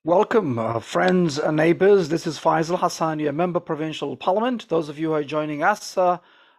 Welcome, friends and neighbors. This is Faisal Hassan, your member provincial parliament. Those of you who are joining us,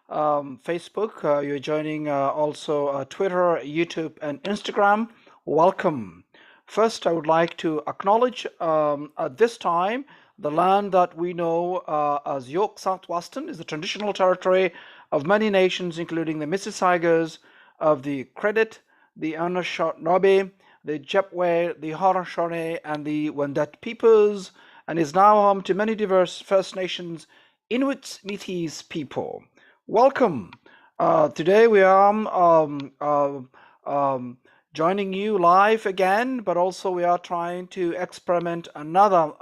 Facebook, you're joining also Twitter, YouTube, and Instagram. Welcome. First, I would like to acknowledge at this time the land that we know as York Southwestern is the traditional territory of many nations, including the Mississaugas of the Credit, the Anishinaabe, the Jepwe, the Haudenosaunee, and the Wendat peoples, and is now home to many diverse First Nations, Inuit, Métis people. Welcome. Today we are joining you live again, but also we are trying to experiment another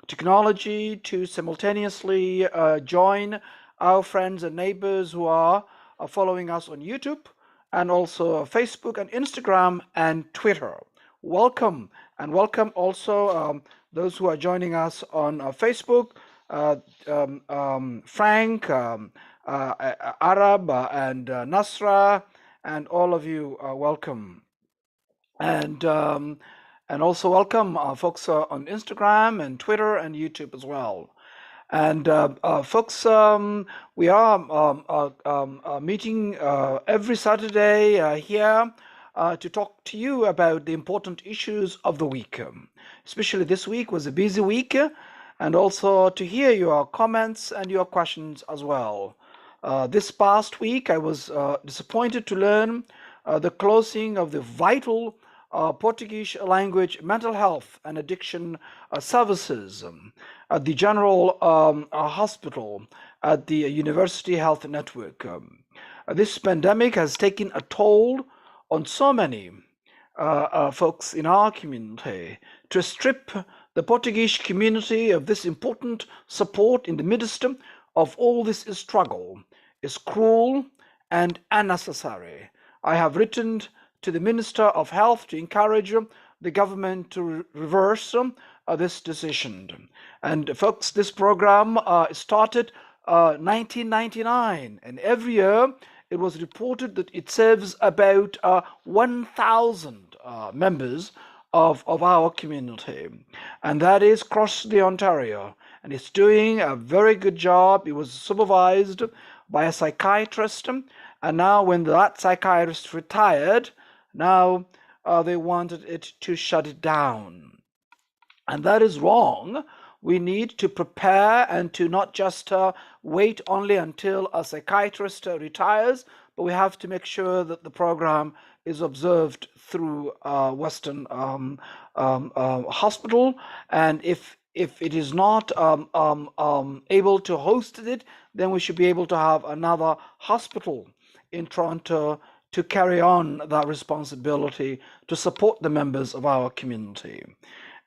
technology to simultaneously join our friends and neighbors who are following us on YouTube and also Facebook and Instagram and Twitter. Welcome, and welcome also those who are joining us on Facebook, Frank, Arab, and Nasra, and all of you welcome. And also welcome folks on Instagram and Twitter and YouTube as well. And folks, we are meeting every Saturday here to talk to you about the important issues of the week. Especially this week was a busy week, and also to hear your comments and your questions as well. This past week, I was disappointed to learn the closing of the vital Portuguese language mental health and addiction services at the General Hospital at the University Health Network. This pandemic has taken a toll on so many folks in our community to strip the Portuguese community of this important support in the midst of all this struggle is cruel and unnecessary. I have written to the Minister of Health to encourage the government to reverse this decision. And folks, this program started 1999, and every year it was reported that it serves about 1,000 members of our community, and that is across the Ontario, and it's doing a very good job. It was supervised by a psychiatrist, and now when that psychiatrist retired, now they wanted it to shut it down. And that is wrong. We need to prepare and to not just wait only until a psychiatrist retires, but we have to make sure that the program is observed through Western Hospital. And if it is not able to host it, then we should be able to have another hospital in Toronto to carry on that responsibility to support the members of our community.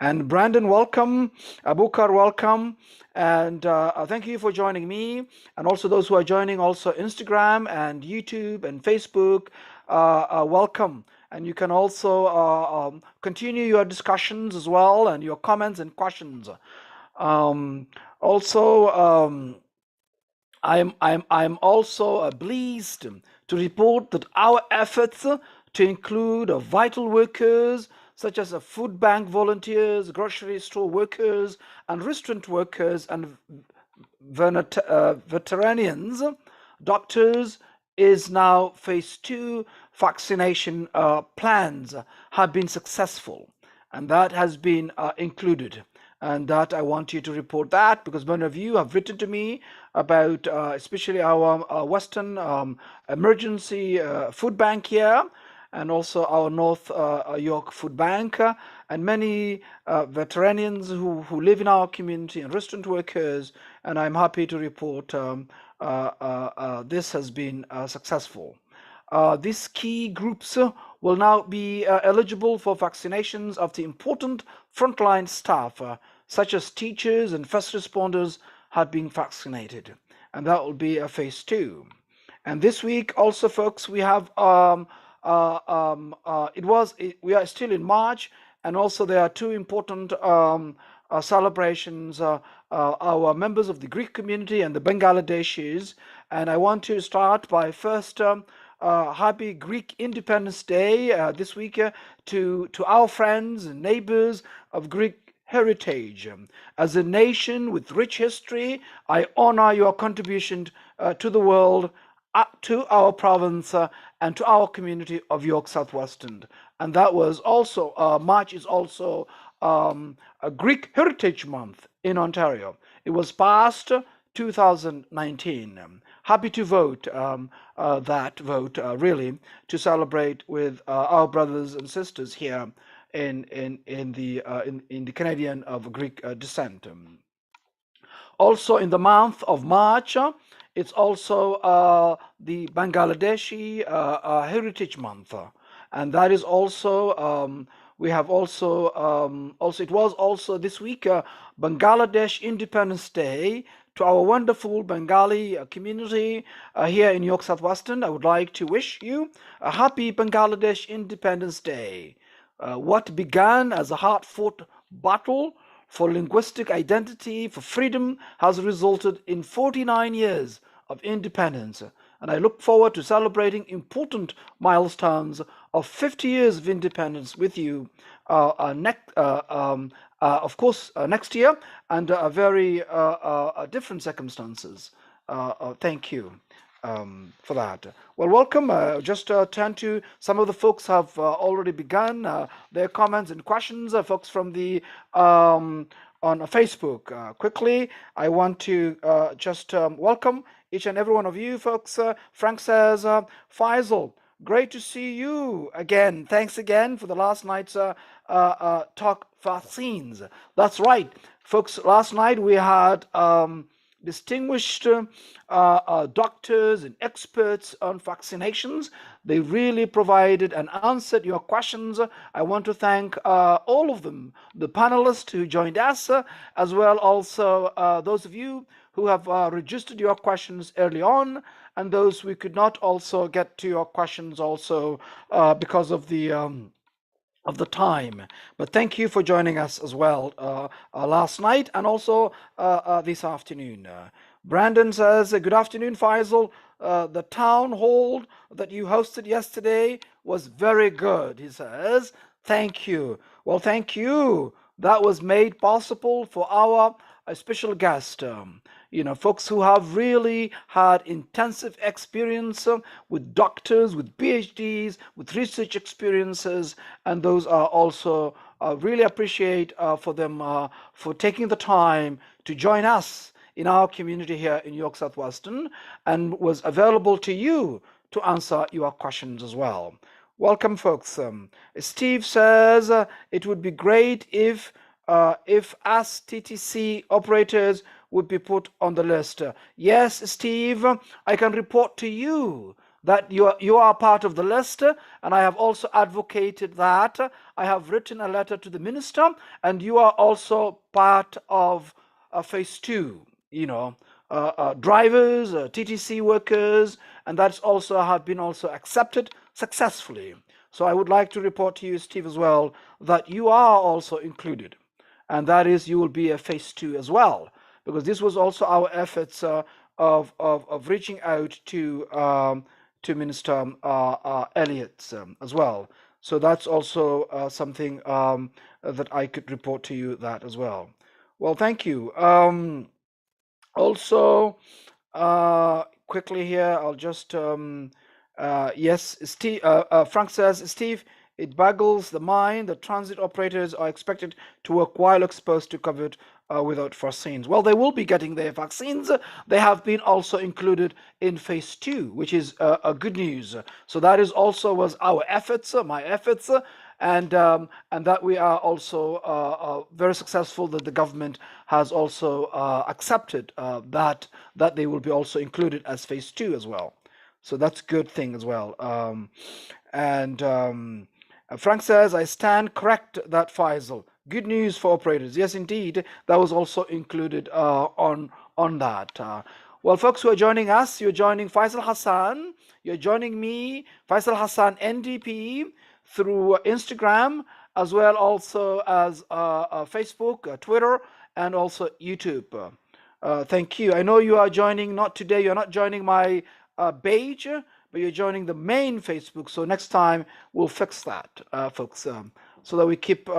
And Brandon, welcome. Abukar, welcome. And thank you for joining me. And also those who are joining also Instagram and YouTube and Facebook, welcome. And you can also continue your discussions as well and your comments and questions. I'm also pleased to report that our efforts to include vital workers such as food bank volunteers, grocery store workers, and restaurant workers, and veterinarians, doctors, is now phase 2 vaccination plans have been successful, and that has been included. And that I want you to report that because many of you have written to me about especially our Western emergency food bank here, and also our North York Food Bank, and many veterinarians who live in our community and restaurant workers. And I'm happy to report this has been successful. These key groups will now be eligible for vaccinations of the important frontline staff, such as teachers and first responders, have been vaccinated. And that will be a phase 2. And this week also, folks, we have we are still in March, and also there are two important celebrations, our members of the Greek community and the Bangladeshis. And I want to start by first happy Greek Independence Day this week to our friends and neighbors of Greek heritage. As a nation with rich history, I honor your contribution to the world, to our province, and to our community of York Southwestern. And that was also, March is also a Greek Heritage Month in Ontario. It was passed 2019. Happy to vote that vote, really, to celebrate with our brothers and sisters here in the Canadian of Greek descent. Also in the month of March, it's also the Bangladeshi Heritage Month, and that is also we have also it was also this week Bangladesh Independence Day. To our wonderful Bengali community here in York Southwestern, I would like to wish you a happy Bangladesh Independence Day. What began as a hard-fought battle for linguistic identity, for freedom, has resulted in 49 years of independence. And I look forward to celebrating important milestones of 50 years of independence with you of course, next year, under very different circumstances. Thank you for that. Well, welcome. Just turn to some of the folks have already begun their comments and questions. Folks from the on Facebook. Quickly, I want to just welcome each and every one of you folks. Frank says, Faisal, great to see you again. Thanks again for the last night's talk vaccines. That's right, folks. Last night we had distinguished doctors and experts on vaccinations. They really provided and answered your questions. I want to thank all of them, the panelists who joined us, as well also those of you who have registered your questions early on, and those we could not also get to your questions also because of the time. But thank you for joining us as well last night and also this afternoon. Brandon says, good afternoon, Faisal. The town hall that you hosted yesterday was very good, he says. Thank you. Well, thank you. That was made possible for our special guest. Folks who have really had intensive experience with doctors, with PhDs, with research experiences, and those are also really appreciate for them for taking the time to join us in our community here in York Southwestern and was available to you to answer your questions as well. Welcome, folks. Steve says it would be great if us TTC operators would be put on the list. Yes, Steve, I can report to you that you are part of the list, and I have also advocated that. I have written a letter to the minister, and you are also part of phase 2. Drivers, TTC workers, and that's also have been also accepted successfully. So I would like to report to you, Steve, as well, that you are also included, and that is you will be a phase 2 as well, because this was also our efforts of reaching out to Minister Elliott as well. So that's also something that I could report to you that as well. Well, thank you. Also, quickly here, I'll just yes, Steve. Frank says, Steve, it boggles the mind that transit operators are expected to work while exposed to COVID without vaccines. Well, they will be getting their vaccines. They have been also included in phase 2, which is a good news. So that is also was our efforts, my efforts, and that we are also very successful that the government has also accepted that they will be also included as phase 2 as well. So that's a good thing as well. Frank says, I stand correct that Faisal. Good news for operators. Yes, indeed, that was also included on that. Well, folks who are joining us, you're joining Faisal Hassan, you're joining me, Faisal Hassan NDP, through Instagram, as well also as Facebook, Twitter, and also YouTube. Thank you. I know you are joining, not today, you're not joining my page, but you're joining the main Facebook. So next time we'll fix that, folks, so that we keep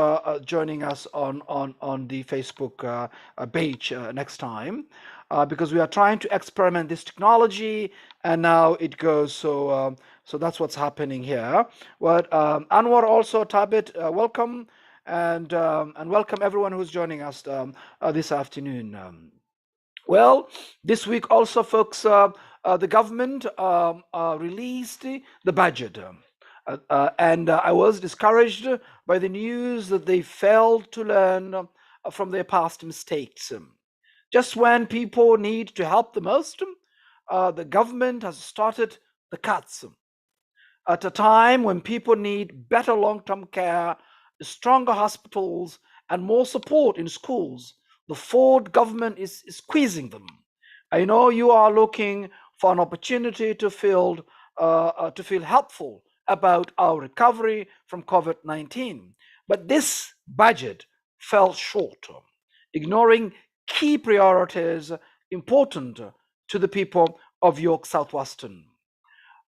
joining us on the Facebook page next time, because we are trying to experiment this technology, and now it goes. So that's what's happening here. But Anwar also, Tabit, welcome, and welcome everyone who's joining us this afternoon. Well, this week also, folks, the government released the budget. And I was discouraged by the news that they failed to learn from their past mistakes. Just when people need to help the most, the government has started the cuts. At a time when people need better long term care, stronger hospitals, and more support in schools, the Ford government is squeezing them. I know you are looking for an opportunity to feel helpful about our recovery from COVID-19, but this budget fell short, ignoring key priorities important to the people of York Southwestern.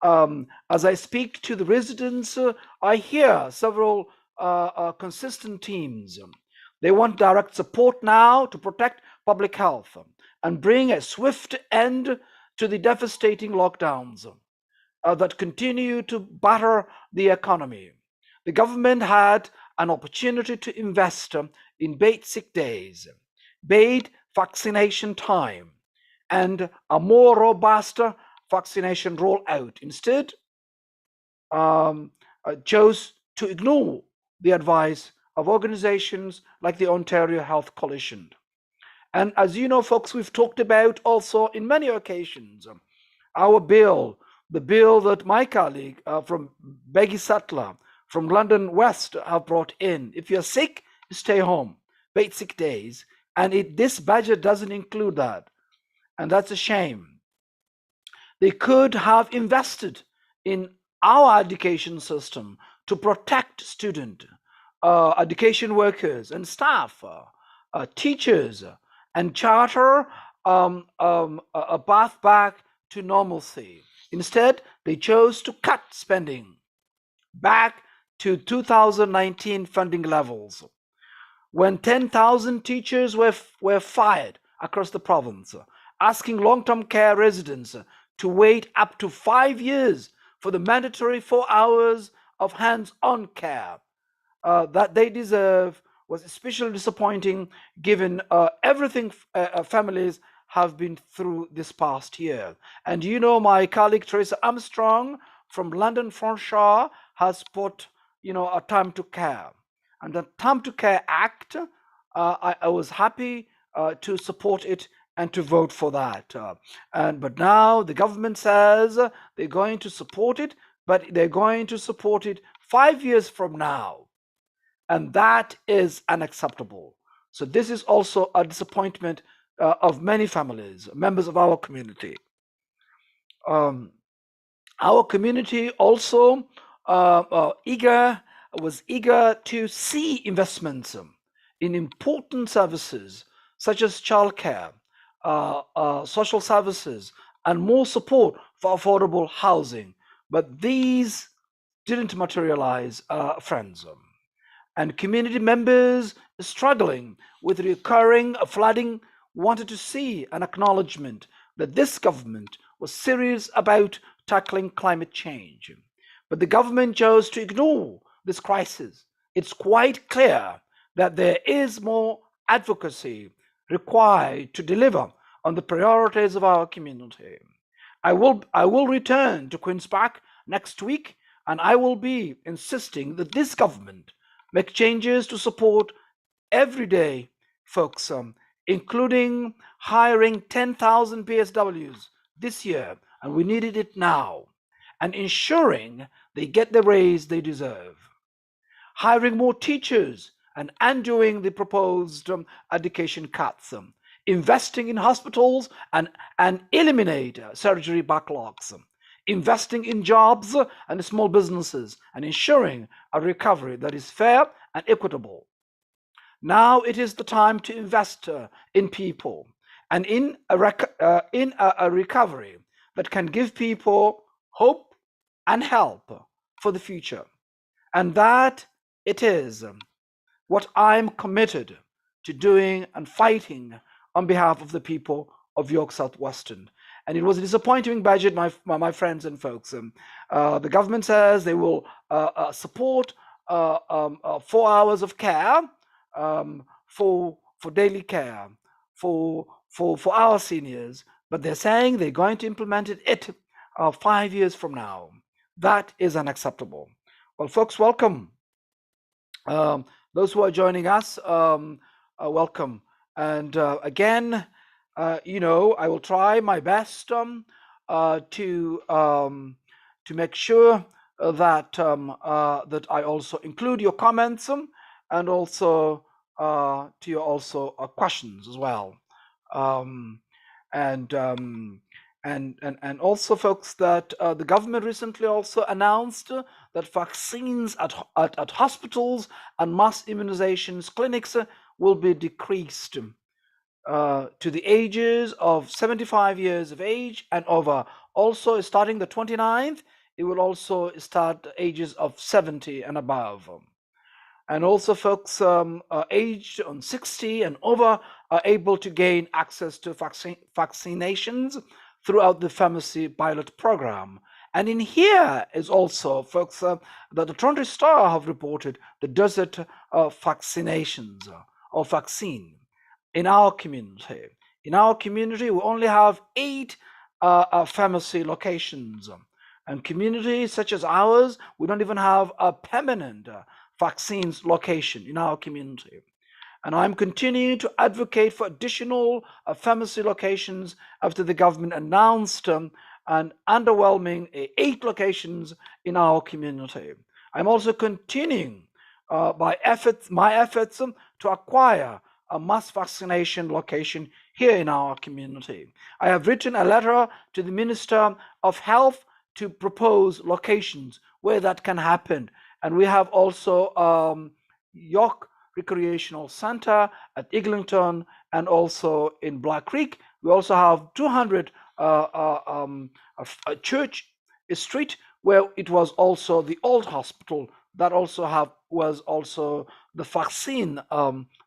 As I speak to the residents, I hear several consistent themes. They want direct support now to protect public health and bring a swift end to the devastating lockdowns that continue to batter the economy. The government had an opportunity to invest in paid sick days, paid vaccination time, and a more robust vaccination rollout. Instead, chose to ignore the advice of organizations like the Ontario Health Coalition. And as you know, folks, we've talked about also in many occasions our bill, the bill that my colleague from Beggy Sattler from London West have brought in. If you're sick, stay home, paid sick days. And this budget doesn't include that. And that's a shame. They could have invested in our education system to protect student, education workers and staff, teachers, and charter a path back to normalcy. Instead, they chose to cut spending back to 2019 funding levels, when 10,000 teachers were fired across the province, asking long-term care residents to wait up to 5 years for the mandatory 4 hours of hands-on care that they deserve, was especially disappointing given everything families have been through this past year. And you know, my colleague Teresa Armstrong from London Fanshawe has put, a time to care. And the Time to Care Act, I was happy to support it and to vote for that. But now the government says they're going to support it, but they're going to support it 5 years from now. And that is unacceptable. So this is also a disappointment of many families, members of our community. Our community also was eager to see investments in important services such as childcare, social services, and more support for affordable housing. But these didn't materialize, friends. And community members struggling with recurring flooding wanted to see an acknowledgement that this government was serious about tackling climate change. But the government chose to ignore this crisis. It's quite clear that there is more advocacy required to deliver on the priorities of our community. I will return to Queen's Park next week, and I will be insisting that this government make changes to support everyday folks, including hiring 10,000 PSWs this year, and we needed it now, and ensuring they get the raise they deserve. Hiring more teachers and undoing the proposed education cuts, investing in hospitals and eliminate surgery backlogs, investing in jobs and small businesses, and ensuring a recovery that is fair and equitable. Now it is the time to invest in people and in a recovery that can give people hope and help for the future. And that it is what I'm committed to doing and fighting on behalf of the people of York Southwestern. And it was a disappointing budget, my friends and folks. The government says they will support 4 hours of care for daily care for our seniors, but they're saying they're going to implement it 5 years from now. That is unacceptable. Well, folks, welcome. Those who are joining us, welcome. And again, I will try my best to make sure that that I also include your comments and also to your also questions as well. And also, folks, that the government recently also announced that vaccines at hospitals and mass immunizations clinics will be decreased to the ages of 75 years of age and over. Also, starting the 29th, it will also start the ages of 70 and above. And also, folks aged on 60 and over are able to gain access to vaccinations throughout the pharmacy pilot program. And in here is also, folks, that the Toronto Star have reported the desert vaccinations or vaccine in our community. In our community, we only have 8 pharmacy locations. And communities such as ours, we don't even have a permanent vaccines location in our community. And I'm continuing to advocate for additional pharmacy locations after the government announced an underwhelming 8 locations in our community. I'm also continuing my efforts to acquire a mass vaccination location here in our community. I have written a letter to the Minister of Health to propose locations where that can happen. And we have also York Recreational Center at Eglinton and also in Black Creek. We also have 200 Church Street, where it was also the old hospital that also was also the vaccine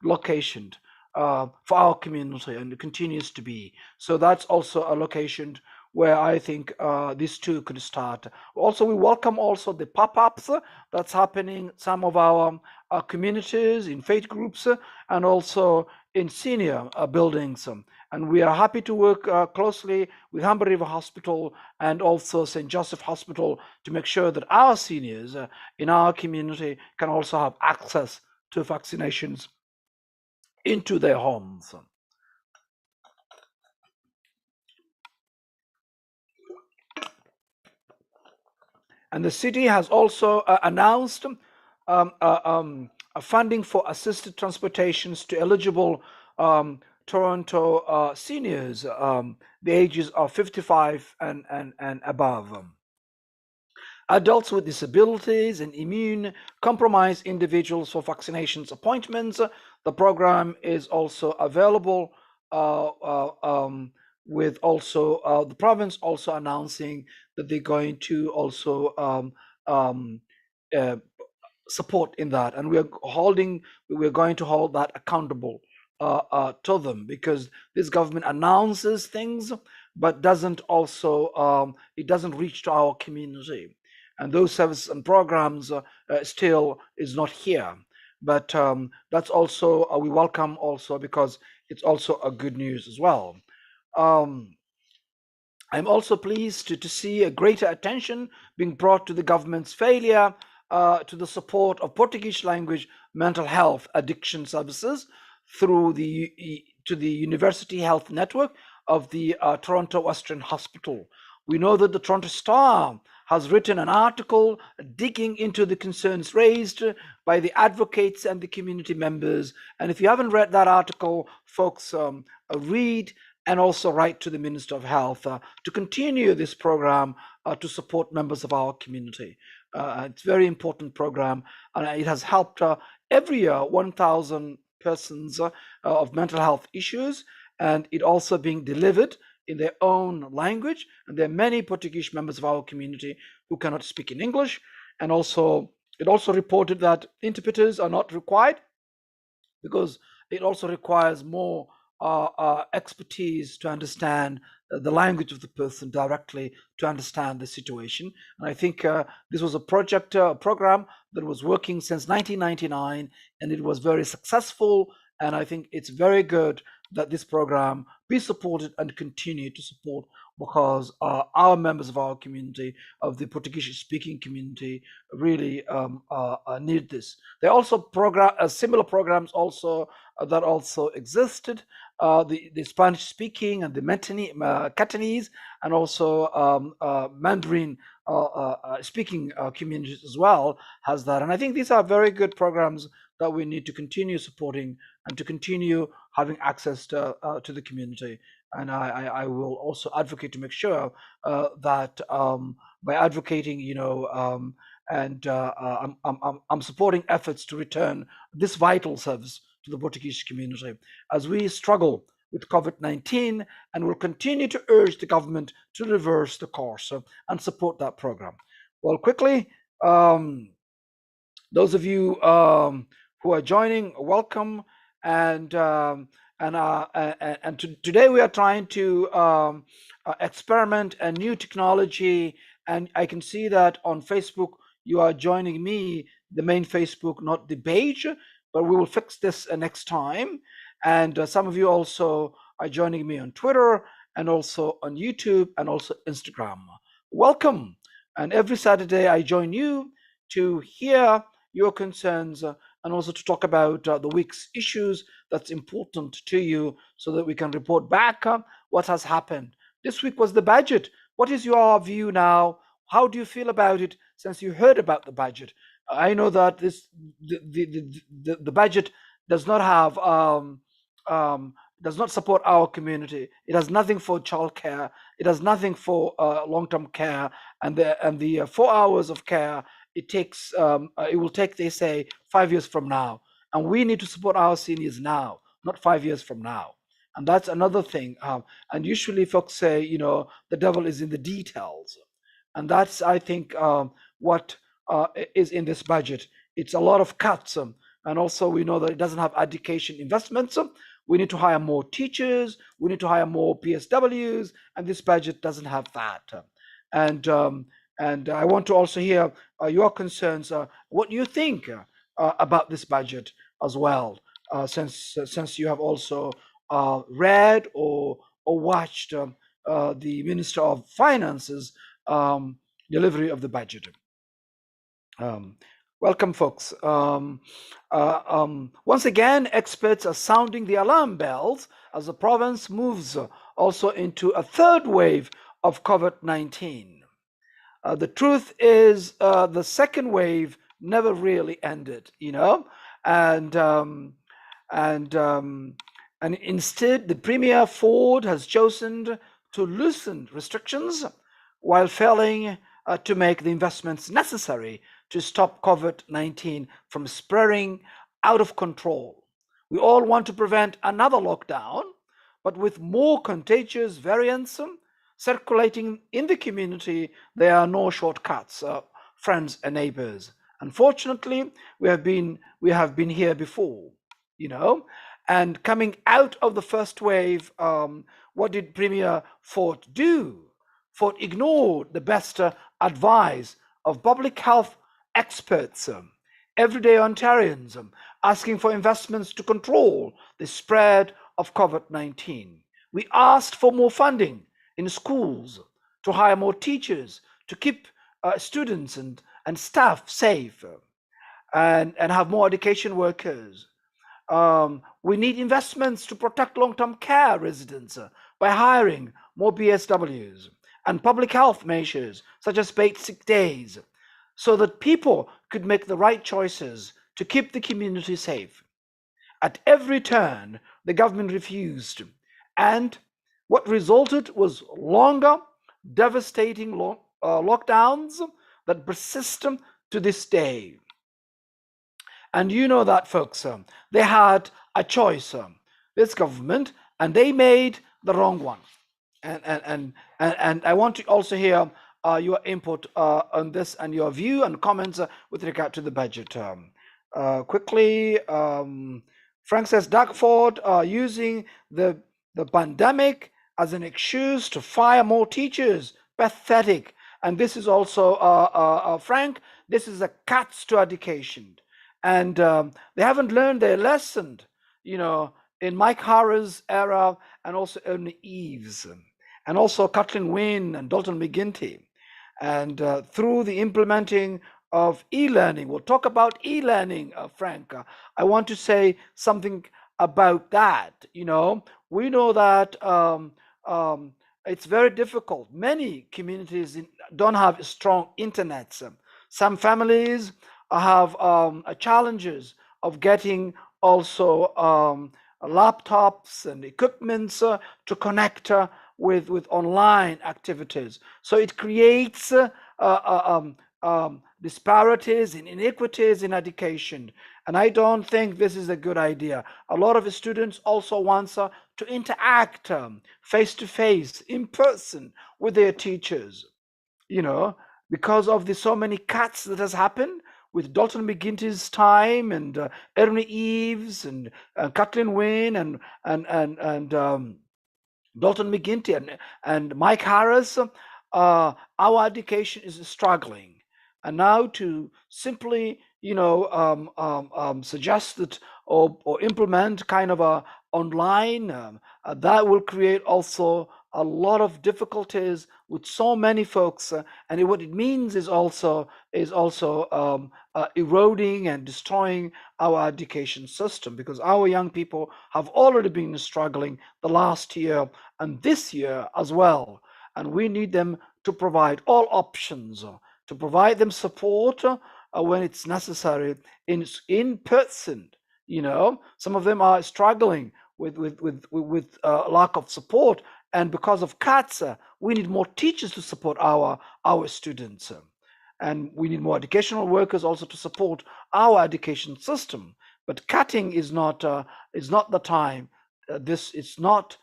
location for our community, and it continues to be. So that's also a location where I think these two could start. Also, we welcome also the pop-ups that's happening some of our communities in faith groups and also in senior buildings. And we are happy to work closely with Humber River Hospital and also St. Joseph Hospital to make sure that our seniors in our community can also have access to vaccinations into their homes. And the city has also announced funding for assisted transportations to eligible Toronto seniors, the ages of 55 and above. Adults with disabilities and immune compromised individuals for vaccinations appointments. The program is also available with also the province also announcing that they're going to also support in that, and we're going to hold that accountable to them, because this government announces things but doesn't also it doesn't reach to our community, and those services and programs still is not here. But that's also we welcome also, because it's also a good news as well. I'm also pleased to see a greater attention being brought to the government's failure to the support of Portuguese language mental health addiction services through the University Health Network of the Toronto Western Hospital. We know that the Toronto Star has written an article digging into the concerns raised by the advocates and the community members. And if you haven't read that article, folks, read and also write to the Minister of Health to continue this program to support members of our community. It's a very important program, and it has helped every year 1,000 persons of mental health issues, and it also being delivered in their own language. And there are many Portuguese members of our community who cannot speak in English. And also, it also reported that interpreters are not required because it also requires more expertise to understand the language of the person directly to understand the situation. And I think this was a program that was working since 1999, and it was very successful. And I think it's very good that this program be supported and continue to support, because our members of our community, of the Portuguese speaking community, really need this. There are also similar programs also that also existed, the Spanish speaking and the Cantonese, and also Mandarin speaking communities as well has that. And I think these are very good programs that we need to continue supporting and to continue having access to the community. And I will also advocate to make sure that by advocating, and I'm supporting efforts to return this vital service to the Portuguese community as we struggle with COVID-19, and will continue to urge the government to reverse the course and support that program. Well, quickly, those of you who are joining, welcome. And today we are trying to experiment a new technology. And I can see that on Facebook you are joining me, the main Facebook, not the page, but we will fix this next time. And some of you also are joining me on Twitter and also on YouTube and also Instagram. Welcome. And every Saturday I join you to hear your concerns and also to talk about the week's issues that's important to you, so that we can report back what has happened. This week was the budget. What is your view now? How do you feel about it since you heard about the budget? I know that the budget does not have does not support our community. It has nothing for childcare. It has nothing for long-term care, and the 4 hours of care it takes. It will take, they say, 5 years from now, and we need to support our seniors now, not 5 years from now. And that's another thing. And usually, folks say, the devil is in the details, and that's, I think, what is in this budget. It's a lot of cuts, and also we know that it doesn't have education investments. We need to hire more teachers. We need to hire more PSWs, and this budget doesn't have that. And I want to also hear your concerns. What you think about this budget as well, since you have also read or watched the Minister of Finance's delivery of the budget. Welcome, folks. Once again, experts are sounding the alarm bells as the province moves also into a third wave of COVID-19. The truth is, the second wave never really ended, and instead, the Premier Ford has chosen to loosen restrictions while failing to make the investments necessary to stop COVID-19 from spreading out of control. We all want to prevent another lockdown, but with more contagious variants circulating in the community, there are no shortcuts, friends and neighbors. Unfortunately, we have been here before, And coming out of the first wave, what did Premier Ford do? Ford ignored the best advice of public health experts, everyday Ontarians, asking for investments to control the spread of COVID-19. We asked for more funding in schools, to hire more teachers, to keep students and staff safe, and have more education workers. We need investments to protect long-term care residents by hiring more PSWs, and public health measures such as paid sick days, so that people could make the right choices to keep the community safe. At every turn, the government refused, and what resulted was longer, devastating lockdowns that persist to this day. And you know that, folks, they had a choice, this government, and they made the wrong one. And I want to also hear your input on this and your view and comments with regard to the budget. Quickly, Frank says Doug Ford using the pandemic as an excuse to fire more teachers. Pathetic. And this is also Frank. This is a cuts to education, and they haven't learned their lesson. You know, in Mike Harris' era, and also Ernie Eves, and also Kathleen Wynne and Dalton McGuinty. And through the implementing of e-learning, we'll talk about e-learning, Frank. I want to say something about that. You know, we know that it's very difficult. Many communities don't have strong internets. Some families have challenges of getting also laptops and equipments to connect with online activities. So it creates disparities and inequities in education. And I don't think this is a good idea. A lot of students also want to interact face to face, in person, with their teachers. You know, because of the so many cuts that has happened with Dalton McGuinty's time, and Ernie Eves, and Kathleen Wynne, and Dalton McGuinty, and Mike Harris. Our education is struggling, and now to simply, suggest that, or implement kind of a online, that will create also a lot of difficulties with so many folks, and what it means is also eroding and destroying our education system, because our young people have already been struggling the last year and this year as well, and we need them to provide all options, to provide them support when it's necessary in person. You know, some of them are struggling with lack of support, and because of cuts, we need more teachers to support our students, and we need more educational workers also to support our education system. But cutting is not the time. It's not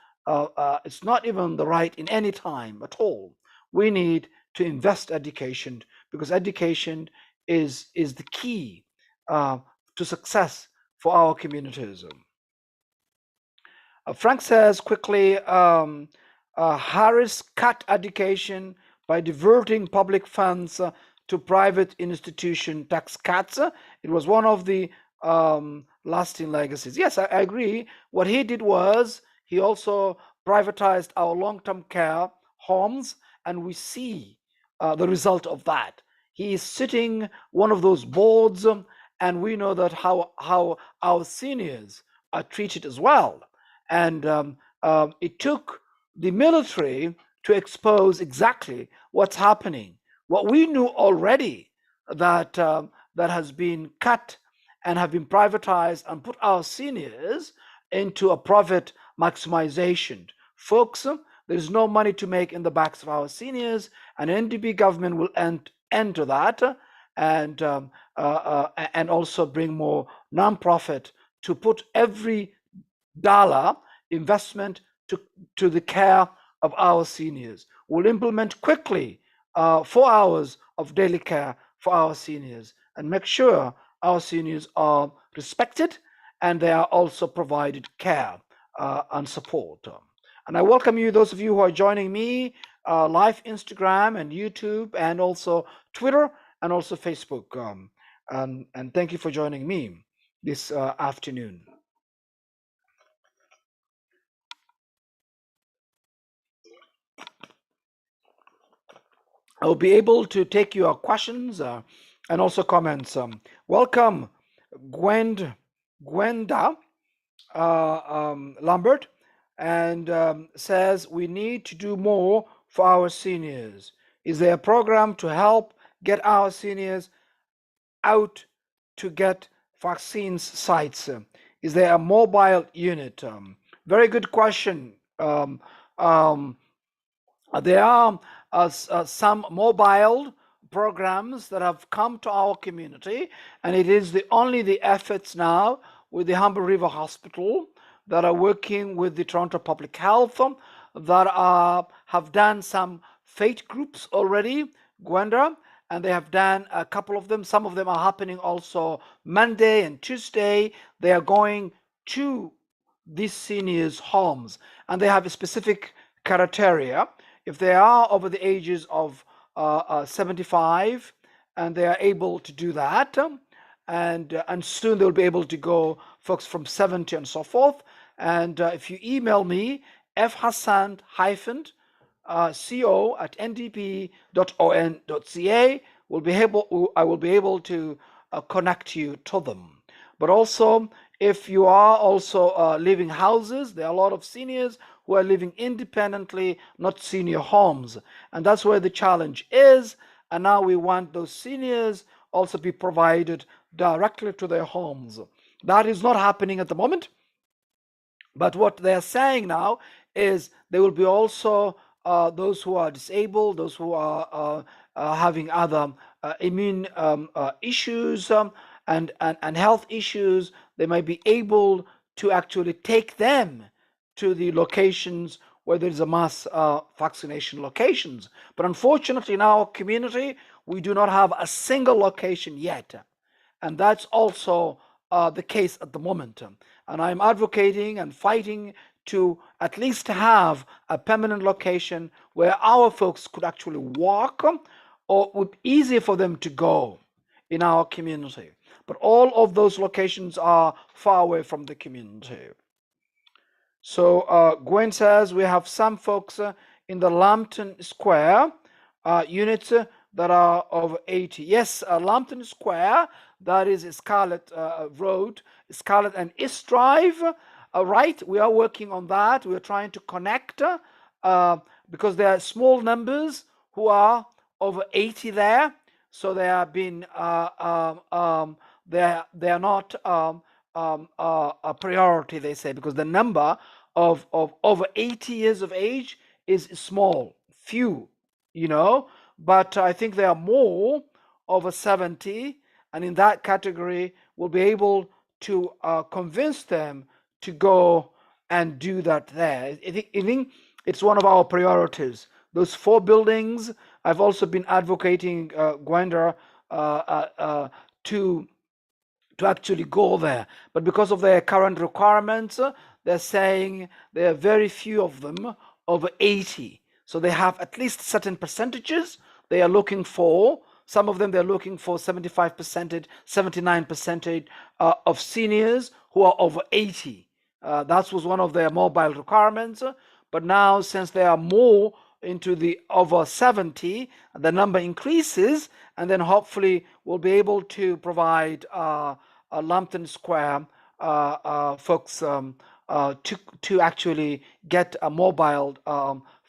even the right in any time at all. We need to invest education, because education is the key to success for our communities. Frank says quickly, Harris cut education by diverting public funds to private institution tax cuts. It was one of the lasting legacies. Yes, I agree. What he did was he also privatized our long-term care homes, and we see the result of that. He is sitting one of those boards, and we know that how our seniors are treated as well. And it took the military to expose exactly what's happening. What we knew already, that that has been cut and have been privatized and put our seniors into a profit maximization. Folks, there's no money to make in the backs of our seniors, and NDP government will end to that, and also bring more non-profit to put every dollar investment to the care of our seniors. We'll implement quickly 4 hours of daily care for our seniors, and make sure our seniors are respected and they are also provided care and support. And I welcome you, those of you who are joining me live Instagram and YouTube, and also Twitter, and also Facebook. And thank you for joining me this afternoon. I'll be able to take your questions and also comments. Welcome, Gwenda Lambert, and says we need to do more for our seniors. Is there a program to help get our seniors out to get vaccines sites? Is there a mobile unit? Very good question. There are some mobile programs that have come to our community, and it is only the efforts now with the Humber River Hospital that are working with the Toronto Public Health that have done some faith groups already, Gwenda, and they have done a couple of them. Some of them are happening also Monday and Tuesday. They are going to these seniors' homes, and they have a specific criteria. If they are over the ages of 75, and they are able to do that, and soon they'll be able to go, folks from 70 and so forth. And if you email me, fhassan hyphen co@ndp.on.ca, I will be able to connect you to them. But also, if you are also living houses, there are a lot of seniors who are living independently, not senior homes, and that's where the challenge is. And now we want those seniors also be provided directly to their homes. That is not happening at the moment. But what they're saying now is there will be also those who are disabled, those who are having other immune issues, and health issues. They might be able to actually take them to the locations where there is a mass vaccination locations. But unfortunately, in our community, we do not have a single location yet. And that's also the case at the moment. And I'm advocating and fighting to at least have a permanent location where our folks could actually walk, or would be easier for them to go in our community. But all of those locations are far away from the community. So Gwen says we have some folks in the Lambton Square units that are over 80. Yes, Lambton Square, that is Scarlet Road, Scarlet and East Drive. Right, we are working on that. We are trying to connect because there are small numbers who are over 80 there. So they have been, they are not a priority, they say, because the number of over 80 years of age is small, few, but I think there are more over 70, and in that category we'll be able to convince them to go and do that there. I think it's one of our priorities. Those 4 buildings, I've also been advocating, Gwenda, to actually go there. But because of their current requirements, they're saying there are very few of them over 80. So they have at least certain percentages they are looking for. Some of them they're looking for 75%, 79% of seniors who are over 80. That was one of their mobile requirements. But now, since there are more into the over 70, the number increases, and then hopefully we'll be able to provide Lambton Square folks to actually get a mobile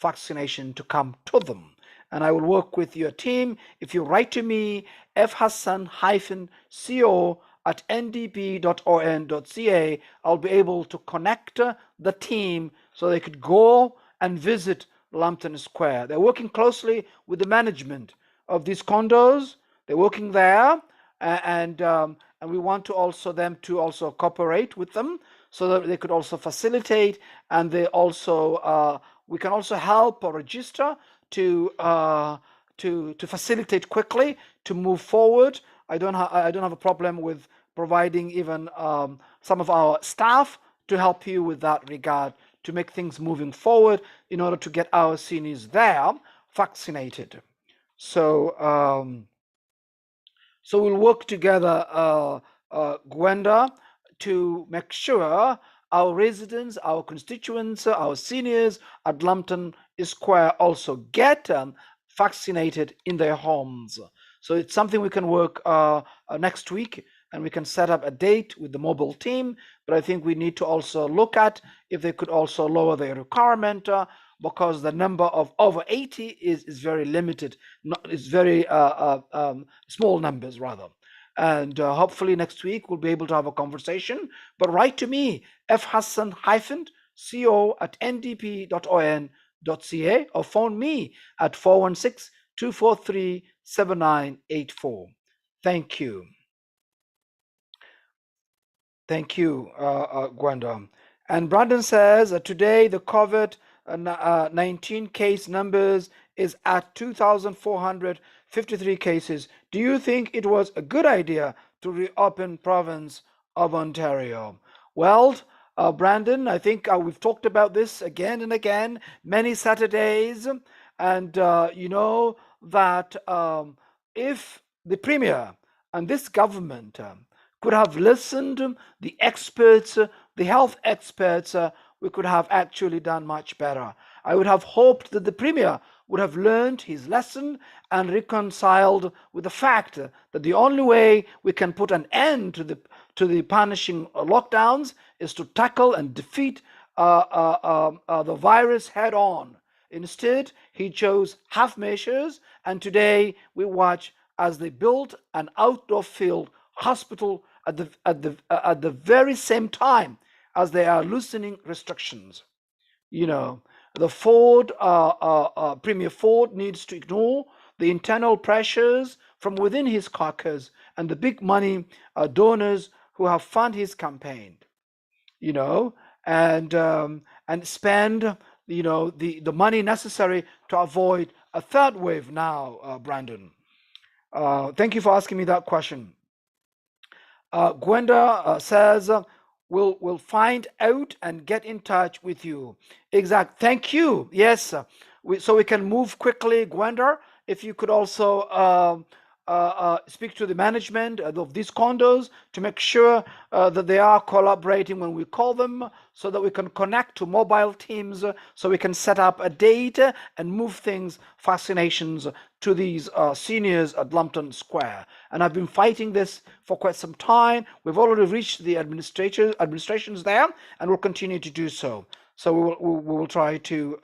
vaccination to come to them. And I will work with your team. If you write to me, fhassan-co@ndp.on.ca, I'll be able to connect the team so they could go and visit Lambton Square. They're working closely with the management of these condos. They're working there, and we want to also them to also cooperate with them so that they could also facilitate, and they also we can also help or register to facilitate quickly to move forward. I don't have a problem with providing even some of our staff to help you with that regard, to make things moving forward in order to get our seniors there vaccinated. So so we'll work together, Gwenda, to make sure our residents, our constituents, our seniors at Lambton Square also get vaccinated in their homes. So it's something we can work next week, and we can set up a date with the mobile team. But I think we need to also look at if they could also lower their requirement, because the number of over 80 is very limited. It's very small numbers rather. And hopefully next week we'll be able to have a conversation. But write to me, fhassan-co@ndp.on.ca, or phone me at 416-243-7984. Thank you. Thank you, Gwenda. And Brandon says, today the COVID 19 case numbers is at 2,453 cases. Do you think it was a good idea to reopen province of Ontario? Well, Brandon, I think we've talked about this again and again, many Saturdays, and you know that if the Premier and this government could have listened, the experts, the health experts, we could have actually done much better. I would have hoped that the Premier would have learned his lesson and reconciled with the fact that the only way we can put an end to the punishing lockdowns is to tackle and defeat the virus head on. Instead, he chose half measures, and today we watch as they build an outdoor field hospital at the very same time as they are loosening restrictions. You know, the Premier Ford needs to ignore the internal pressures from within his caucus and the big money donors who have funded his campaign. You know, and spend the money necessary to avoid a third wave now, Brandon. Thank you for asking me that question. Gwenda says, we'll find out and get in touch with you. Exact. Thank you. Yes. So we can move quickly, Gwenda. If you could also speak to the management of these condos to make sure that they are collaborating when we call them, so that we can connect to mobile teams, so we can set up a date and move things, vaccinations to these seniors at Lumpton Square. And I've been fighting this for quite some time. We've already reached the administrations there, and we'll continue to do so. So we will try to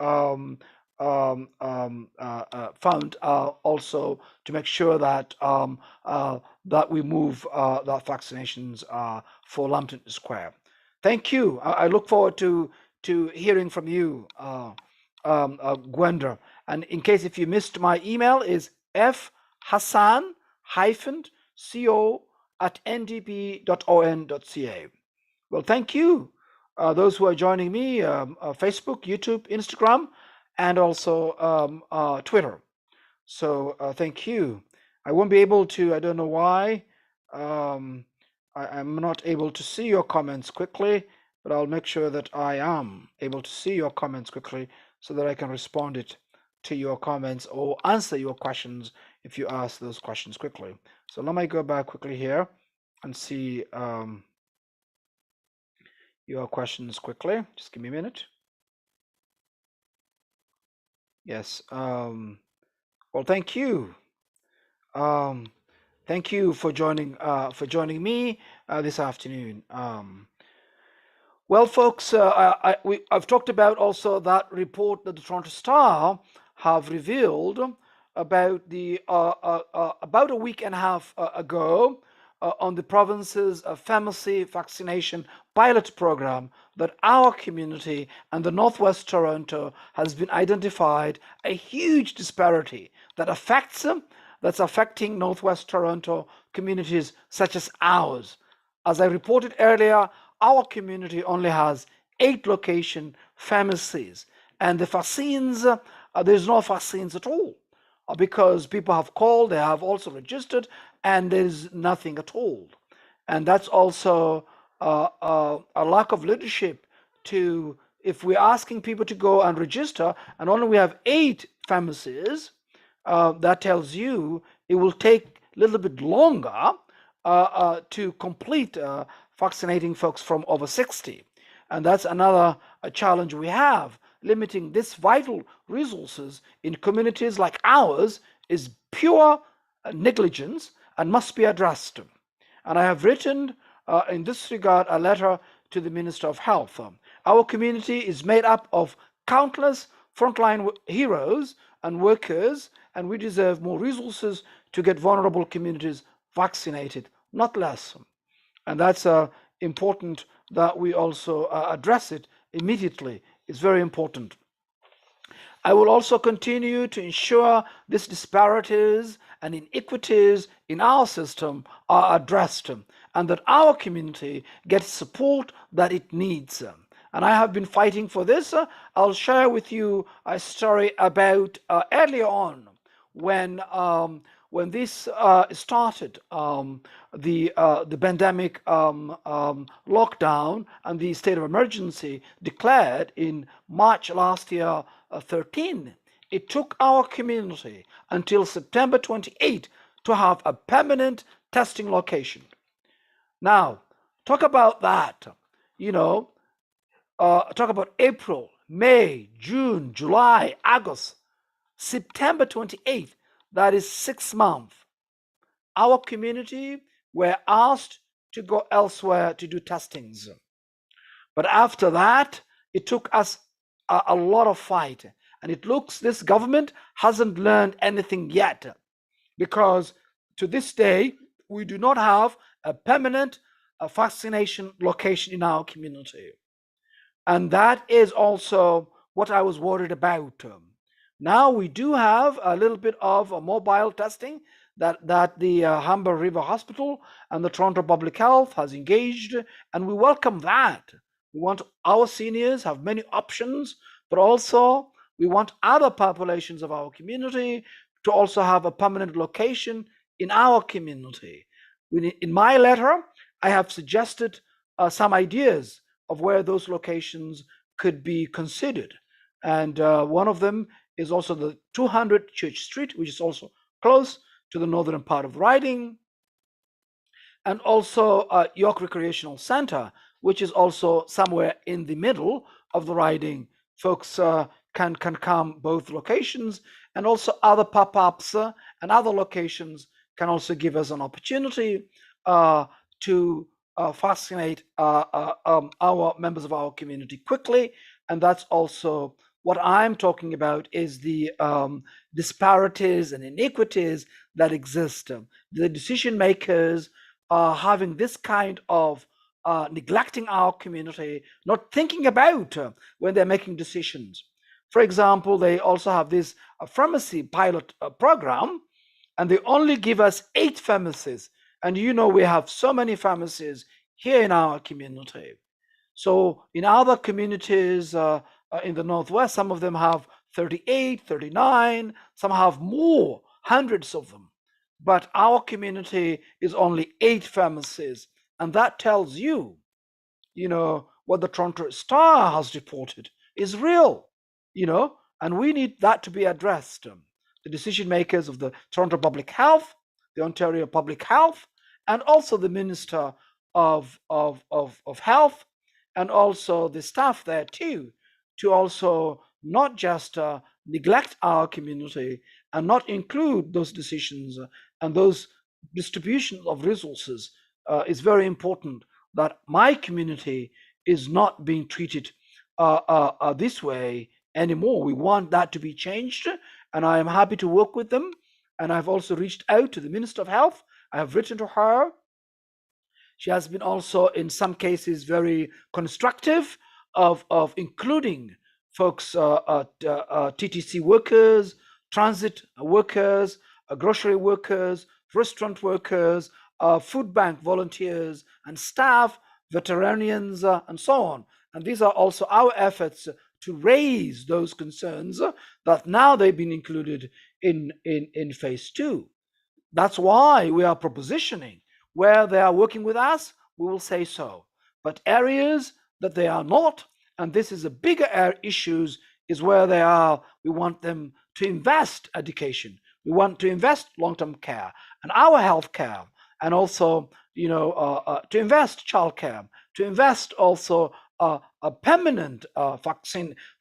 found also to make sure that that we move the vaccinations for Lambton Square. Thank you. I look forward to hearing from you, Gwenda. And in case if you missed, my email is fhassan-co@ndp.on.ca. Well, thank you, those who are joining me, Facebook, YouTube, Instagram, and also Twitter. So thank you. I won't be able to, I don't know why. I'm not able to see your comments quickly, but I'll make sure that I am able to see your comments quickly so that I can respond it to your comments or answer your questions if you ask those questions quickly. So let me go back quickly here and see your questions quickly. Just give me a minute. Yes. Well, thank you. Thank you for joining me this afternoon. Well, folks, I've talked about also that report that the Toronto Star have revealed about the about a week and a half ago on the province's pharmacy vaccination pilot program, that our community and the Northwest Toronto has been identified a huge disparity that that's affecting Northwest Toronto communities such as ours. As I reported earlier, our community only has 8 location pharmacies, and the vaccines, there's no vaccines at all, because people have called, they have also registered, and there's nothing at all. And that's also a lack of leadership. To if we're asking people to go and register, and only we have 8 pharmacies, that tells you it will take a little bit longer to complete vaccinating folks from over 60. And that's another challenge we have. Limiting this vital resources in communities like ours is pure negligence and must be addressed. And I have written in this regard a letter to the Minister of Health. Our community is made up of countless frontline heroes and workers, and we deserve more resources to get vulnerable communities vaccinated, not less. And that's important that we also address it immediately. It's very important. I will also continue to ensure these disparities and inequities in our system are addressed, and that our community gets support that it needs. and I have been fighting for this. I'll share with you a story about earlier on when when this started, the pandemic lockdown and the state of emergency declared in March last year, 13. It took our community until September 28 to have a permanent testing location. Now, talk about that. You know, talk about April, May, June, July, August, September 28th. That is 6 months. Our community were asked to go elsewhere to do testings. But after that, it took us a lot of fight. And it looks this government hasn't learned anything yet, because to this day, we do not have a permanent vaccination location in our community. And that is also what I was worried about. Now we do have a little bit of a mobile testing that the Humber River Hospital and the Toronto Public Health has engaged, and we welcome that. We want our seniors have many options, but also we want other populations of our community to also have a permanent location in our community. In my letter, I have suggested some ideas of where those locations could be considered. And one of them is also the 200 Church Street, which is also close to the northern part of the riding, and also York Recreational Center, which is also somewhere in the middle of the riding. Folks can come both locations, and also other pop-ups and other locations can also give us an opportunity to vaccinate our members of our community quickly. And that's also what I'm talking about, is the disparities and inequities that exist. The decision makers are having this kind of neglecting our community, not thinking about when they're making decisions. For example, they also have this pharmacy pilot program, and they only give us 8 pharmacies. And you know, we have so many pharmacies here in our community. So in other communities in the Northwest, some of them have 38, 39, some have more, hundreds of them. But our community is only 8 pharmacies. And that tells you, you know, what the Toronto Star has reported is real, you know, and we need that to be addressed. The decision makers of the Toronto Public Health, the Ontario Public Health, and also the Minister of Health, and also the staff there too, to also not just neglect our community and not include those decisions and those distributions of resources. Is very important that my community is not being treated this way anymore. We want that to be changed, and I am happy to work with them. And I've also reached out to the Minister of Health. I have written to her. She has been also, in some cases, very constructive of including folks, TTC workers, transit workers, grocery workers, restaurant workers, food bank volunteers and staff, veterinarians, and so on. And these are also our efforts to raise those concerns that now they've been included in phase 2. That's why we are propositioning where they are working with us, we will say so. But areas that they are not, and this is a bigger issues, is where they are, we want them to invest education. We want to invest long-term care and our health care, and also, you know, to invest childcare, to invest also a permanent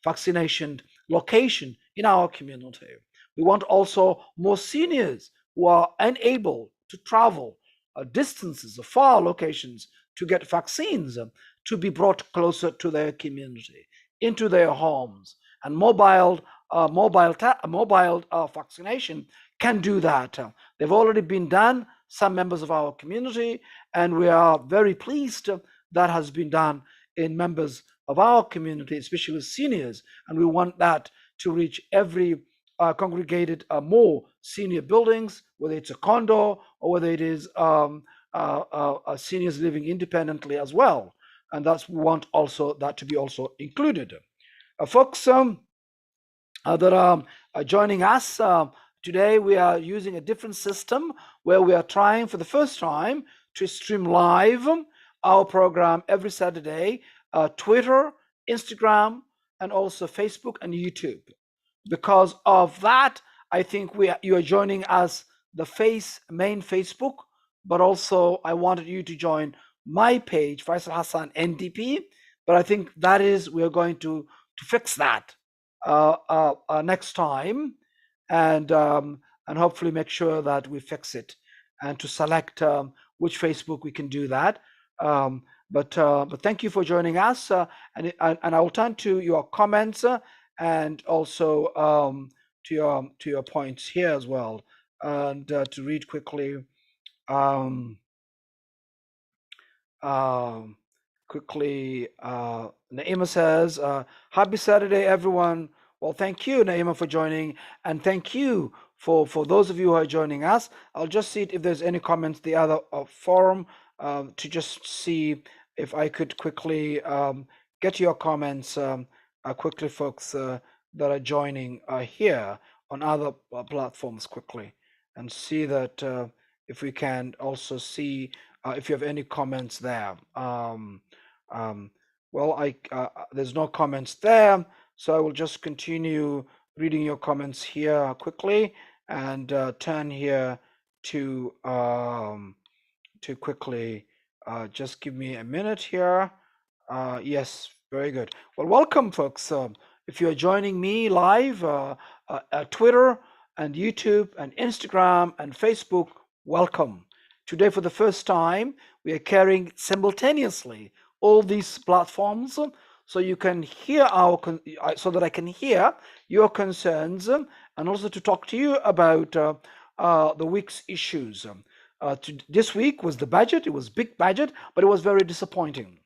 vaccination location in our community. We want also more seniors who are unable to travel distances of far locations to get vaccines to be brought closer to their community, into their homes. And mobile vaccination can do that. They've already been done, some members of our community, and we are very pleased that has been done in members of our community, especially seniors. And we want that to reach every congregated more senior buildings, whether it's a condo or whether it is seniors living independently as well. and that's we want also that to be also included. Folks that are joining us today, we are using a different system where we are trying for the first time to stream live our program every Saturday, Twitter, Instagram, and also Facebook and YouTube. Because of that, I think you are joining us the main Facebook, but also I wanted you to join my page, Faisal Hassan NDP. But I think that is we are going to fix that next time, and hopefully make sure that we fix it, and to select which Facebook we can do that. But thank you for joining us, and I will turn to your comments and also to your points here as well, and to read quickly. Um, um, Naima says, "Happy Saturday, everyone." Well, thank you, Naima, for joining, and thank you for those of you who are joining us. I'll just see if there's any comments the other forum to just see if I could quickly get your comments quickly, folks that are joining here on other platforms quickly, and see that if we can also see if you have any comments there. Um, well, there's no comments there, so I will just continue reading your comments here quickly, and turn here to quickly. Just give me a minute here. Yes, very good. Well, welcome, folks. If you're joining me live, Twitter and YouTube and Instagram and Facebook, welcome. Today, for the first time, we are carrying simultaneously all these platforms, so you can hear so that I can hear your concerns, and also to talk to you about the week's issues. This week was the budget. It was big budget, but it was very disappointing.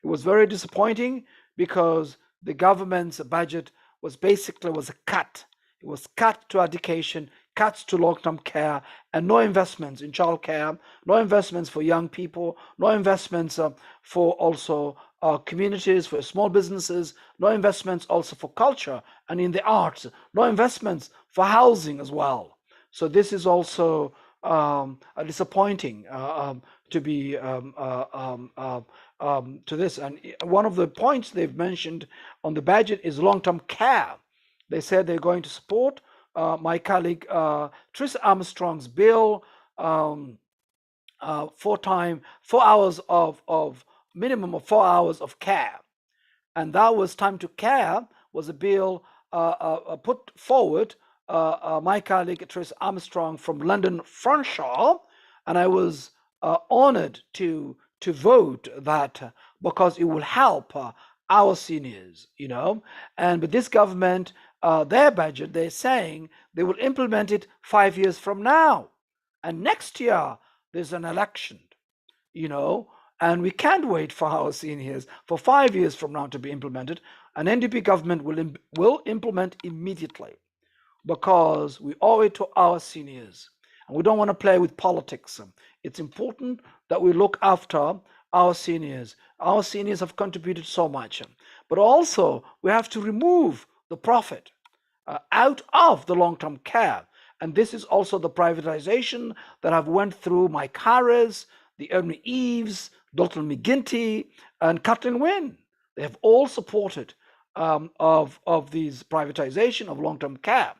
It was very disappointing because the government's budget was a cut. It was cut to education, cuts to long-term care, and no investments in childcare, no investments for young people, no investments for also communities, for small businesses, no investments also for culture and in the arts, no investments for housing as well. So this is also disappointing to be to this. And one of the points they've mentioned on the budget is long-term care. They said they're going to support my colleague Tris Armstrong's bill, 4 hours of minimum of 4 hours of care, and that was time to care was a bill put forward my colleague Tris Armstrong from London Fanshawe, and I was honored to vote that because it will help our seniors, And with this government, their budget, they're saying they will implement it 5 years from now, and next year there's an election, and we can't wait for our seniors for 5 years from now to be implemented. An NDP government will implement immediately, because we owe it to our seniors, and we don't want to play with politics. It's important that we look after our seniors. Our seniors have contributed so much, but also we have to remove the profit out of the long-term care. And this is also the privatization that have went through Mike Harris, the Ernie Eves, Dalton McGuinty, and Kathleen Wynne. They have all supported of these privatization of long-term care.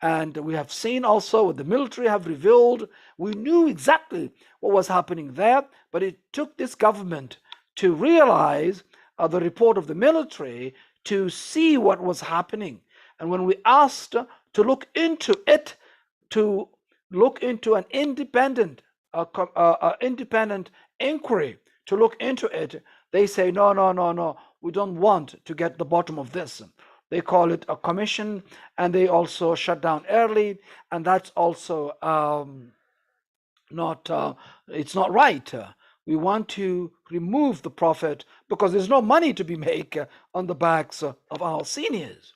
And we have seen also what the military have revealed. We knew exactly what was happening there, but it took this government to realize the report of the military to see what was happening. And when we asked to look into it, to look into an independent inquiry, to look into it, they say, no, we don't want to get the bottom of this. They call it a commission, and they also shut down early, and that's also it's not right. We want to remove the profit because there's no money to be made on the backs of our seniors,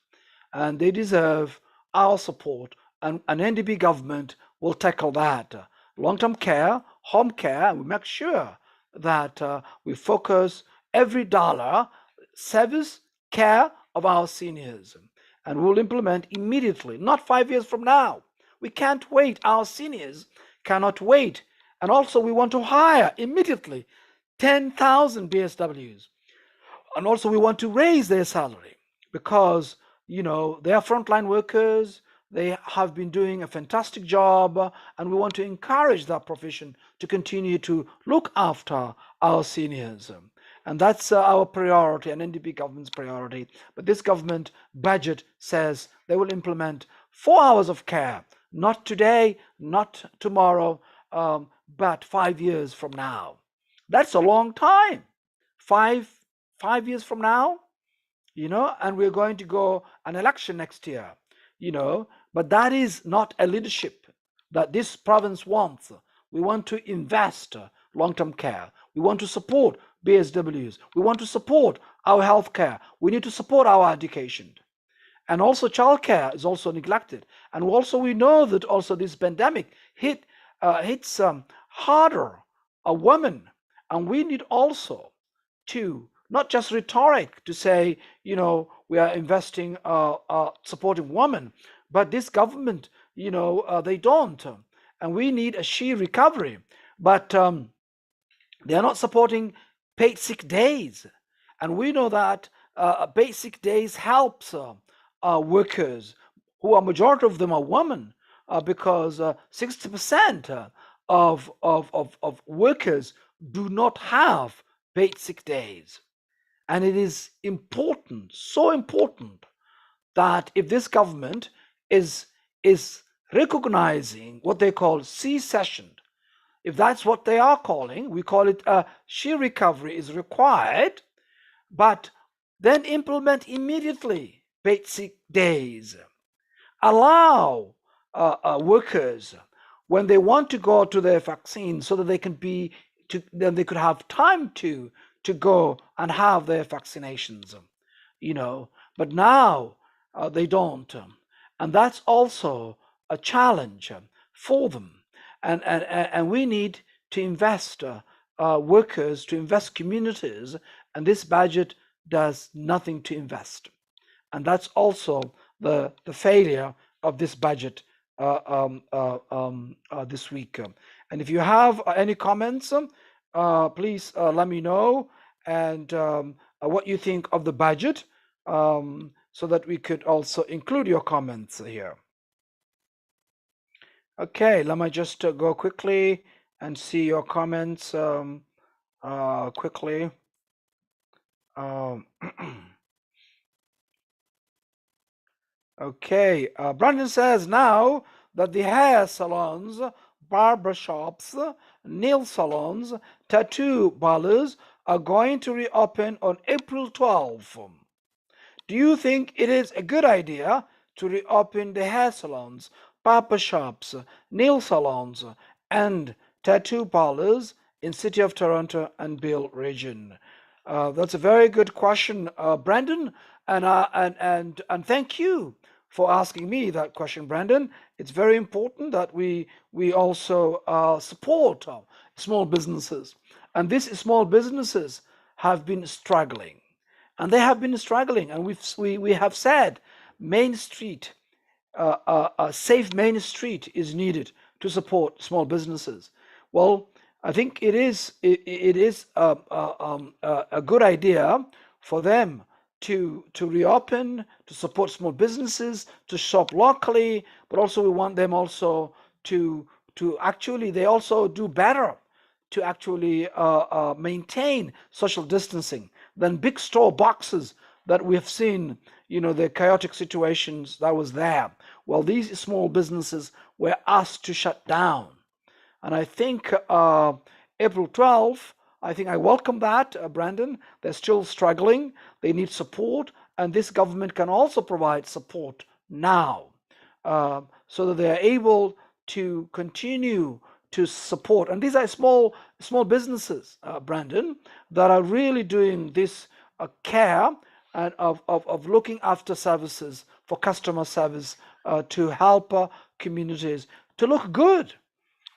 and they deserve our support, and an NDP government will tackle that. Long-term care, home care, and we make sure that we focus every dollar service care of our seniors. And we'll implement immediately, not 5 years from now. We can't wait. Our seniors cannot wait. And also, we want to hire immediately 10,000 BSWs. And also, we want to raise their salary because, they are frontline workers. They have been doing a fantastic job, and we want to encourage that profession to continue to look after our seniors. And that's our priority, and NDP government's priority. But this government budget says they will implement 4 hours of care, not today, not tomorrow, but 5 years from now. That's a long time. Five years from now, and we're going to go an election next year, but that is not a leadership that this province wants. We want to invest long-term care. We want to support BSWs. We want to support our healthcare. We need to support our education. And also childcare is also neglected. And also we know that also this pandemic hits harder a woman. And we need also to not just rhetoric to say, we are investing, supporting women, but this government, they don't. And we need a she recovery. But they are not supporting paid sick days. And we know that paid sick days helps workers, who are majority of them are women, because 60% of workers do not have paid sick days. And it is important, so important, that if this government is recognizing what they call C-session, if that's what they are calling, we call it she recovery is required, but then implement immediately paid sick days. Allow workers, when they want to go to their vaccine, so that they can then they could have time to go and have their vaccinations, but now they don't. And that's also a challenge for them. And we need to invest workers, to invest communities, and this budget does nothing to invest. And that's also the failure of this budget this week. And if you have any comments, please let me know, and what you think of the budget, so that we could also include your comments here. Okay, let me just go quickly and see your comments quickly. Okay, Brandon says now that the hair salons, barber shops, nail salons, tattoo parlors are going to reopen on April 12th. Do you think it is a good idea to reopen the hair salons, barber shops, nail salons, and tattoo parlors in City of Toronto and Bill region? That's a very good question, Brandon, and thank you for asking me that question, Brandon. It's very important that we also support small businesses, and these small businesses have been struggling, and they have been struggling, and we have said Main Street, a safe Main Street is needed to support small businesses. Well, I think it is a good idea for them to reopen, to support small businesses, to shop locally, but also we want them also to actually, they also do better to actually maintain social distancing than big store boxes that we have seen, the chaotic situations that was there. Well, these small businesses were asked to shut down. And I think April 12th, I think I welcome that, Brandon. They're still struggling. They need support. And this government can also provide support now, so that they are able to continue to support. And these are small businesses, Brandon, that are really doing this care and of looking after services for customer service, to help communities to look good.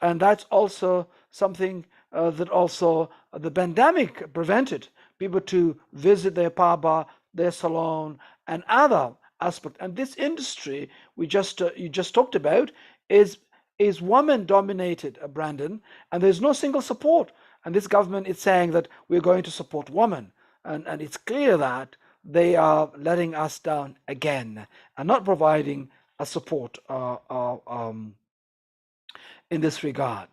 And that's also something that also the pandemic prevented, people to visit their barber, their salon, and other aspect. And this industry we just you just talked about is woman dominated, Brandon, and there's no single support. And this government is saying that we're going to support women, and it's clear that they are letting us down again and not providing a support in this regard.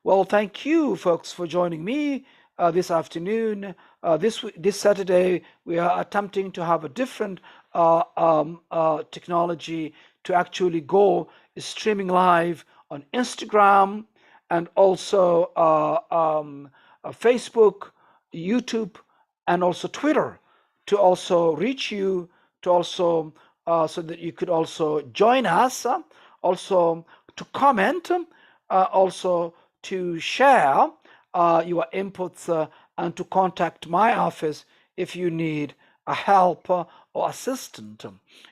Well, thank you, folks, for joining me this afternoon. This Saturday, we are attempting to have a different technology to actually go streaming live on Instagram and also Facebook, YouTube, and also Twitter to also reach you, to also so that you could also join us, also to comment, also to share your inputs, and to contact my office if you need a help or assistant.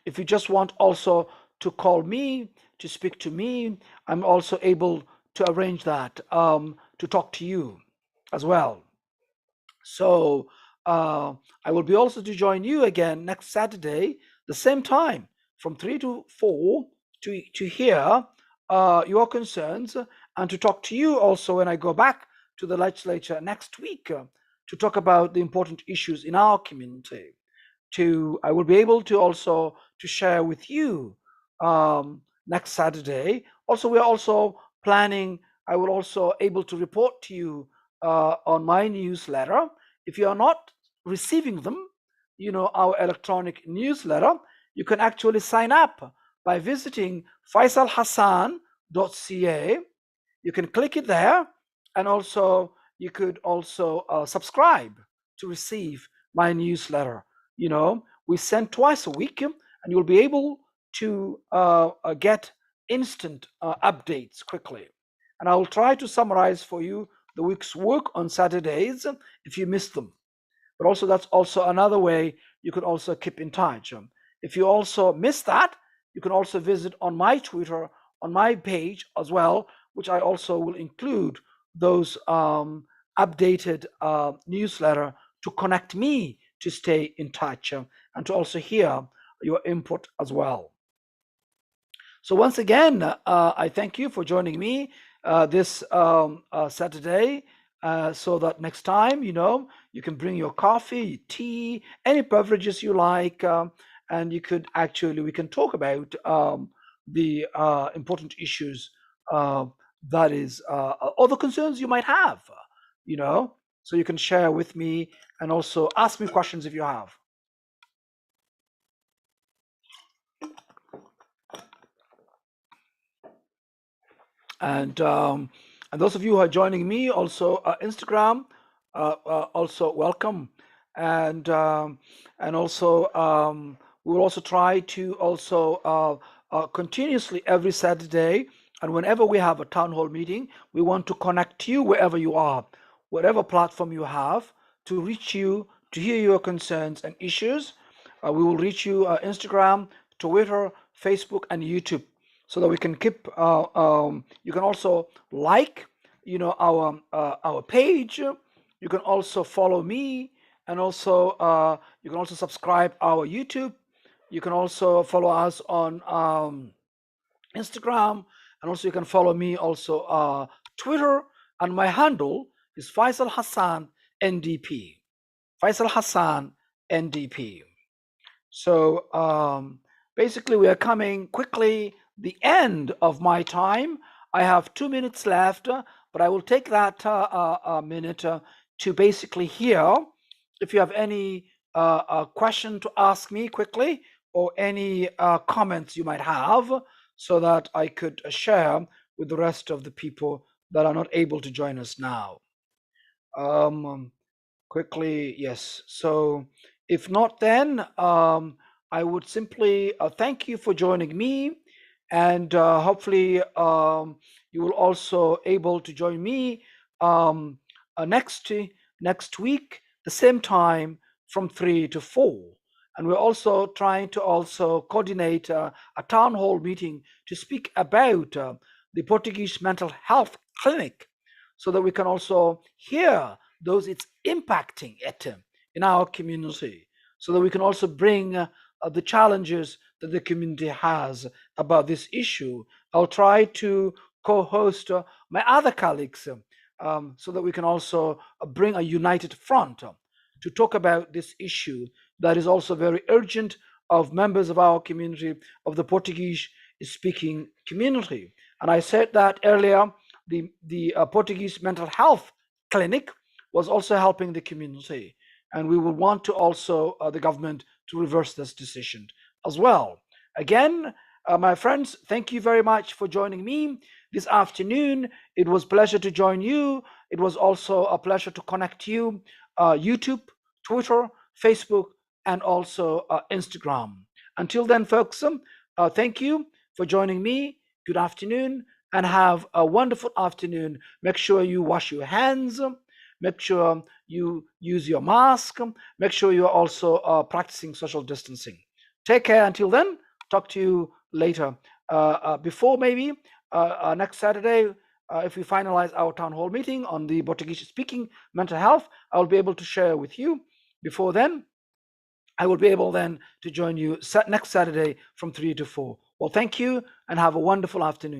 If you just want also to call me, to speak to me, I'm also able to arrange that, to talk to you as well. So I will be also to join you again next Saturday, the same time, from 3 to 4, to hear your concerns and to talk to you also when I go back to the legislature next week, to talk about the important issues in our community. I will be able to also to share with you next Saturday. Also, we are also planning. I will also able to report to you on my newsletter. If you are not receiving them, our electronic newsletter, you can actually sign up by visiting faisalhassan.ca. You can click it there, and also you could also subscribe to receive my newsletter. We send twice a week, and you'll be able to get instant updates quickly. And I will try to summarize for you the week's work on Saturdays if you missed them. But also, that's also another way you can also keep in touch. If you also miss that, you can also visit on my Twitter, on my page as well, which I also will include those updated newsletter to connect me to stay in touch, and to also hear your input as well. So once again, I thank you for joining me this Saturday, so that next time, you can bring your coffee, tea, any beverages you like, and we can talk about the important issues, that is, or the concerns you might have, so you can share with me and also ask me questions if you have. And those of you who are joining me also Instagram, also welcome. And also we will also try to also continuously every Saturday, and whenever we have a town hall meeting, we want to connect you wherever you are, whatever platform you have, to reach you, to hear your concerns and issues. We will reach you Instagram, Twitter, Facebook, and YouTube, so that we can keep. You can also like, our page. You can also follow me, and also you can also subscribe our YouTube. You can also follow us on Instagram, and also you can follow me also Twitter, and my handle is Faisal Hassan NDP. Faisal Hassan NDP. So basically, we are coming quickly the end of my time. I have 2 minutes left, but I will take that minute to basically hear if you have any question to ask me quickly, or any comments you might have, so that I could share with the rest of the people that are not able to join us now. Quickly, yes. So if not, then I would simply thank you for joining me, and hopefully you will also able to join me next week, the same time, from 3 to 4. And we're also trying to also coordinate a town hall meeting to speak about the Portuguese mental health clinic, so that we can also hear those it's impacting it in our community, so that we can also bring the challenges that the community has about this issue. I'll try to co-host my other colleagues so that we can also bring a united front to talk about this issue that is also very urgent of members of our community, of the Portuguese speaking community. And I said that earlier, the Portuguese mental health clinic was also helping the community. And we will want to also the government to reverse this decision as well. Again, my friends, thank you very much for joining me this afternoon. It was a pleasure to join you. It was also a pleasure to connect you, YouTube, Twitter, Facebook, and also Instagram. Until then, folks, thank you for joining me. Good afternoon, and have a wonderful afternoon. Make sure you wash your hands. Make sure you use your mask. Make sure you are also practicing social distancing. Take care until then. Talk to you later. Before maybe next Saturday, if we finalize our town hall meeting on the Portuguese speaking mental health, I will be able to share with you. Before then, I will be able then to join you next Saturday from 3 to 4. Well, thank you and have a wonderful afternoon.